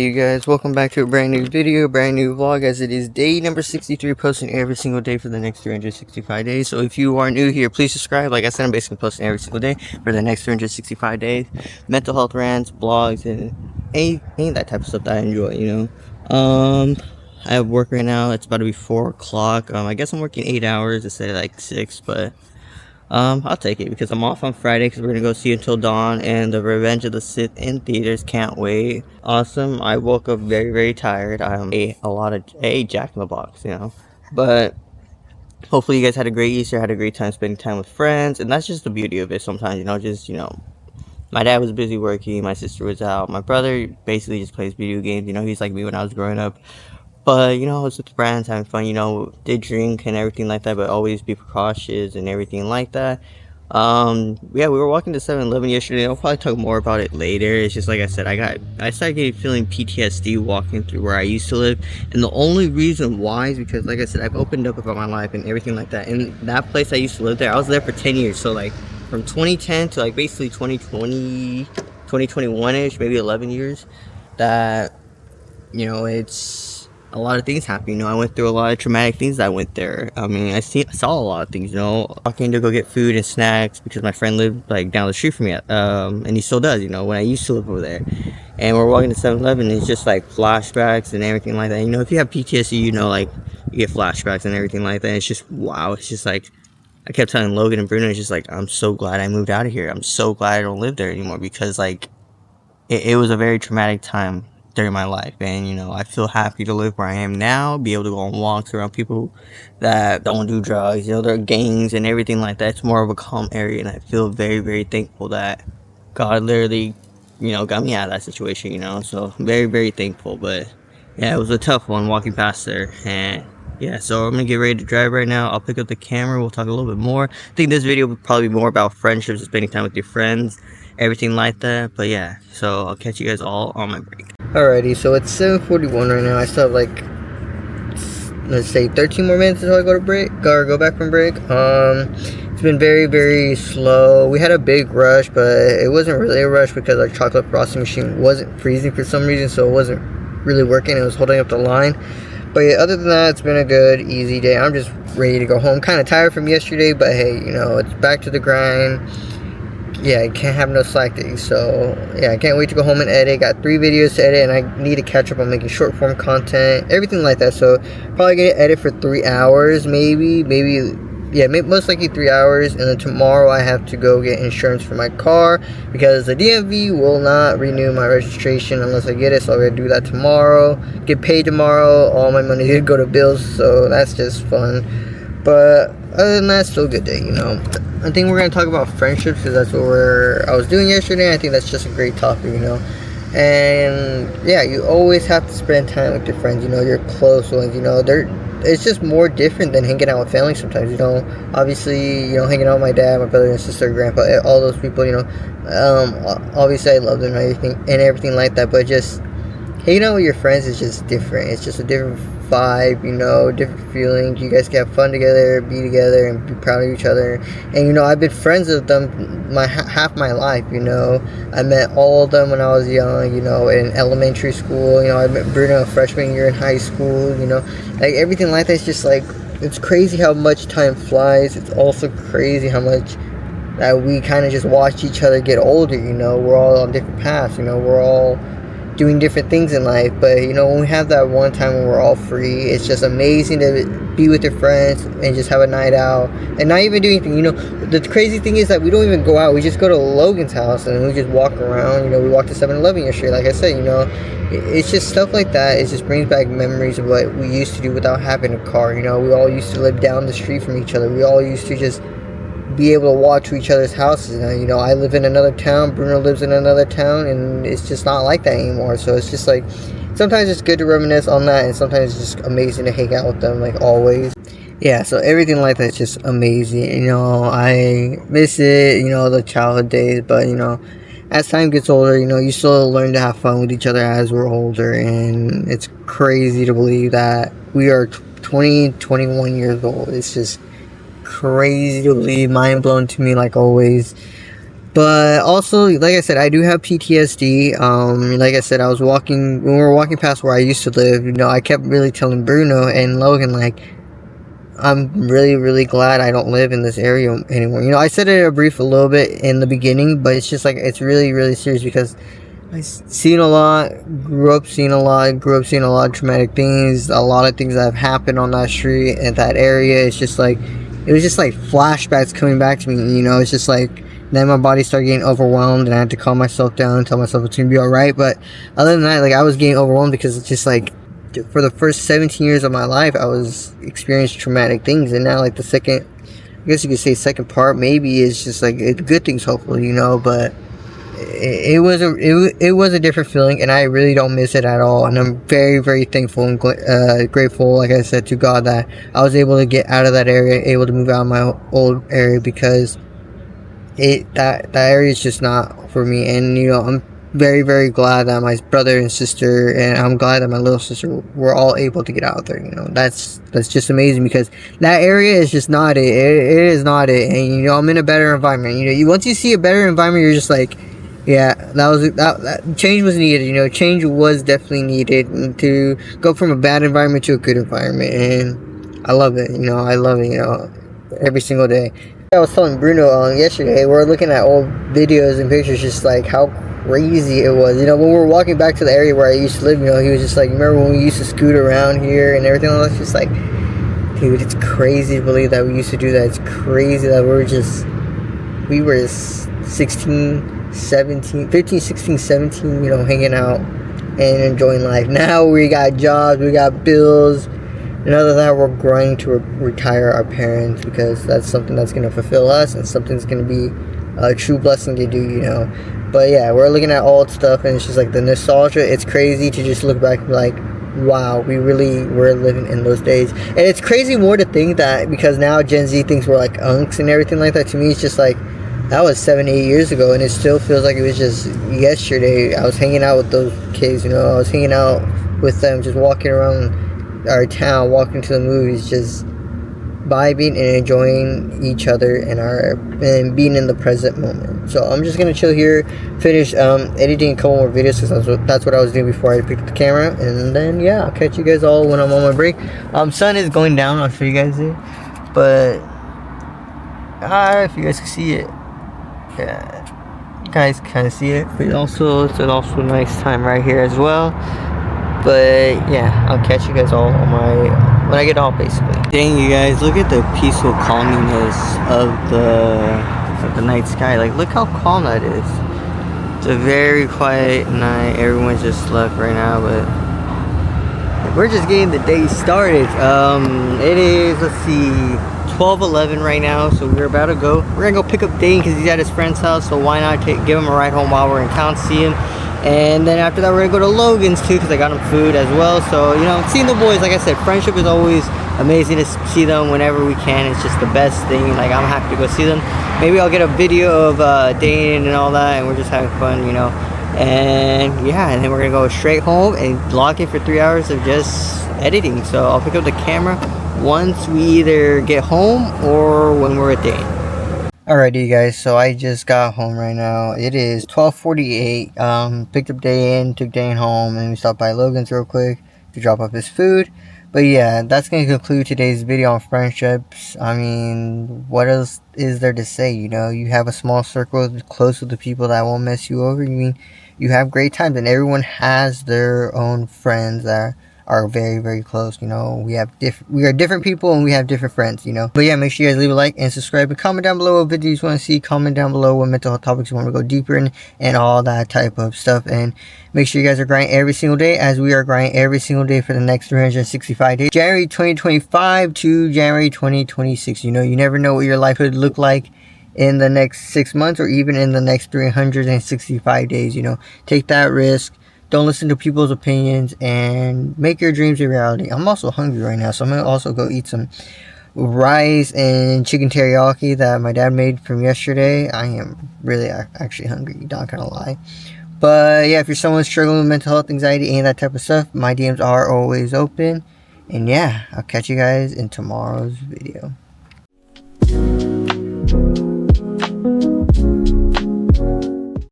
Hey guys, welcome back to a brand new video, brand new vlog, as it is day number 63, posting every single day for the next 365 days. So if you are new here, please subscribe. Like I said, I'm basically posting every single day for the next 365 days. Mental health rants, blogs, and any of that type of stuff that I enjoy, I have work right now. It's about to be 4 o'clock. I guess I'm working 8 hours instead of like 6, but I'll take it because I'm off on Friday because we're gonna go see Until Dawn and the Revenge of the Sith in theaters. Can't wait. Awesome. I woke up very tired. I ate Jack in the Box, but hopefully you guys had a great Easter, had a great time spending time with friends, and that's just the beauty of it. Sometimes, my dad was busy working, my sister was out, my brother basically just plays video games. He's like me when I was growing up. But, I was with friends, having fun, did drink and everything like that, but always be precautious and everything like that. Yeah, we were walking to 7-Eleven yesterday. I'll probably talk more about it later. It's just like I said, I started feeling PTSD walking through where I used to live. And the only reason why is because, like I said, I've opened up about my life and everything like that. And that place I used to live there, I was there for 10 years. So, like, from 2010 to, like, basically 2020, 2021-ish, maybe 11 years, that, it's a lot of things happen. I went through a lot of traumatic things that I went there. I mean, I saw a lot of things, walking to go get food and snacks because my friend lived like down the street from me, and he still does, when I used to live over there. And we're walking to 7-Eleven, and it's just like flashbacks and everything like that. If you have PTSD, like you get flashbacks and everything like that. And it's just wow. It's just like I kept telling Logan and Bruno, it's just like I'm so glad I moved out of here. I'm so glad I don't live there anymore because like it was a very traumatic time during my life, and I feel happy to live where I am now, be able to go on walks around people that don't do drugs, there are gangs and everything like that. It's more of a calm area, and I feel very thankful that God literally got me out of that situation, so very thankful. But yeah, it was a tough one walking past there. And yeah, so I'm gonna get ready to drive right now. I'll pick up the camera, we'll talk a little bit more. I think this video will probably be more about friendships and spending time with your friends, everything like that. But yeah, so I'll catch you guys all on my break. Alrighty, so it's 7:41 right now. I still have like, let's say 13 more minutes until I go to break, or go back from break. It's been very slow. We had a big rush, but it wasn't really a rush because our chocolate frosting machine wasn't freezing for some reason, so it wasn't really working. It was holding up the line. But yeah, other than that, it's been a good, easy day. I'm just ready to go home. Kind of tired from yesterday, but hey, it's back to the grind. Yeah, I can't have no slack days. So yeah, I can't wait to go home and edit. Got 3 videos to edit, and I need to catch up on making short form content, everything like that. So probably gonna edit for 3 hours, maybe most likely 3 hours. And then tomorrow I have to go get insurance for my car because the DMV will not renew my registration unless I get it. So I'm gonna do that tomorrow, get paid tomorrow. All my money did go to bills, so that's just fun. But other than that, still a good day, I think we're going to talk about friendships because that's what I was doing yesterday. I think that's just a great topic, And yeah, you always have to spend time with your friends, your close ones, it's just more different than hanging out with family sometimes, Obviously, hanging out with my dad, my brother and sister, grandpa, all those people, obviously I love them and everything like that, but just hanging out with your friends is just different. It's just a different vibe, different feeling. You guys can have fun together, be together, and be proud of each other. And I've been friends with them half my life. I met all of them when I was young. In elementary school. I met Bruno freshman year in high school. Like everything like that. It's just like it's crazy how much time flies. It's also crazy how much that we kind of just watch each other get older. We're all on different paths. We're all doing different things in life, but when we have that one time when we're all free, it's just amazing to be with your friends and just have a night out and not even do anything. The crazy thing is that we don't even go out. We just go to Logan's house and we just walk around. We walked to 7-Eleven yesterday, like I said. It's just stuff like that. It just brings back memories of what we used to do without having a car. We all used to live down the street from each other. We all used to just be able to walk to each other's houses. I live in another town, Bruno lives in another town, and it's just not like that anymore. So it's just like sometimes it's good to reminisce on that, and sometimes it's just amazing to hang out with them, like always. Yeah, so everything like that is just amazing. I miss it, the childhood days, but as time gets older, you still learn to have fun with each other as we're older, and it's crazy to believe that we are 21 years old. It's just crazy to believe, mind blown to me like always. But also, like I said, I do have PTSD. Like I said, when we were walking past where I used to live, I kept really telling Bruno and Logan, like, I'm really, really glad I don't live in this area anymore. I said it a little bit in the beginning, but it's just like, it's really, really serious because I've seen a lot, grew up seeing a lot of traumatic things, a lot of things that have happened on that street and that area. It's just like, it was just like flashbacks coming back to me, it's just like, then my body started getting overwhelmed and I had to calm myself down and tell myself it's gonna be alright. But other than that, like, I was getting overwhelmed because it's just like, for the first 17 years of my life, I was experiencing traumatic things, and now, like, I guess you could say second part, maybe it's just like, it's good things, hopefully, but it was a different feeling, and I really don't miss it at all. And I'm very, very thankful and grateful, like I said, to God that I was able to get out of that area, able to move out of my old area, because that area is just not for me. And I'm very, very glad that my brother and sister, and I'm glad that my little sister, were all able to get out there. That's just amazing, because that area is just not it. It is not it. And I'm in a better environment. Once you see a better environment, you're just like, yeah, that change was needed. Change was definitely needed, and to go from a bad environment to a good environment. And I love it. I love it. Every single day. I was telling Bruno yesterday, we're looking at old videos and pictures, just like how crazy it was. When we were walking back to the area where I used to live, he was just like, remember when we used to scoot around here and everything like that? Just like, dude, it's crazy to believe that we used to do that. It's crazy that we were 16, 17, 15, 16, 17, hanging out and enjoying life. Now we got jobs, we got bills. And other than that, we're growing to retire our parents, because that's something that's going to fulfill us, and something's going to be a true blessing to do, But yeah, we're looking at old stuff, and it's just like the nostalgia. It's crazy to just look back and be like, wow, we really were living in those days. And it's crazy more to think that, because now Gen Z thinks we're like unks and everything like that. To me, it's just like, that was 7-8 years ago, and it still feels like it was just yesterday. I was hanging out with those kids, I was hanging out with them, just walking around our town, walking to the movies, just vibing and enjoying each other and being in the present moment. So I'm just gonna chill here, finish editing a couple more videos, because that's what I was doing before I picked up the camera. And then yeah, I'll catch you guys all when I'm on my break. Sun is going down, I'll show you guys it, but if you guys can see it, yeah, you guys kind of see it. But also, it's also a nice time right here as well. But yeah, I'll catch you guys all when I get off, basically. Dang, you guys, look at the peaceful calmness of the night sky. Like, look how calm that is. It's a very quiet night. Everyone's just slept right now, but we're just getting the day started. It is, let's see, 12:11 right now, so we're about to go. We're gonna go pick up Dane because he's at his friend's house, so why not give him a ride home while we're in town to see him. And then after that, we're gonna go to Logan's too, because I got him food as well. So seeing the boys, like I said, friendship is always amazing to see them whenever we can. It's just the best thing. Like, I'm happy to go see them. Maybe I'll get a video of Dane and all that, and we're just having fun, And yeah, and then we're gonna go straight home and log in for 3 hours of just editing. So I'll pick up the camera once we either get home or when we're at Dane. Alrighty, guys, so I just got home right now. It is 12:48. Picked up Dane, took Dane home, and we stopped by Logan's real quick to drop off his food. But yeah, that's going to conclude today's video on friendships. I mean, what else is there to say? You have a small circle close with the people that won't mess you over. You have great times, and everyone has their own friends that are very, very close. We are different people, and we have different friends, But yeah, make sure you guys leave a like and subscribe, and comment down below what videos you want to see. Comment down below what mental health topics you want to go deeper in, and all that type of stuff. And make sure you guys are grinding every single day, as we are grinding every single day for the next 365 days. January 2025 to January 2026. You never know what your life could look like in the next 6 months, or even in the next 365 days. Take that risk. Don't listen to people's opinions, and make your dreams a reality. I'm also hungry right now, so I'm going to also go eat some rice and chicken teriyaki that my dad made from yesterday. I am really actually hungry, not going to lie. But yeah, if you're someone struggling with mental health, anxiety, and that type of stuff, my DMs are always open. And yeah, I'll catch you guys in tomorrow's video.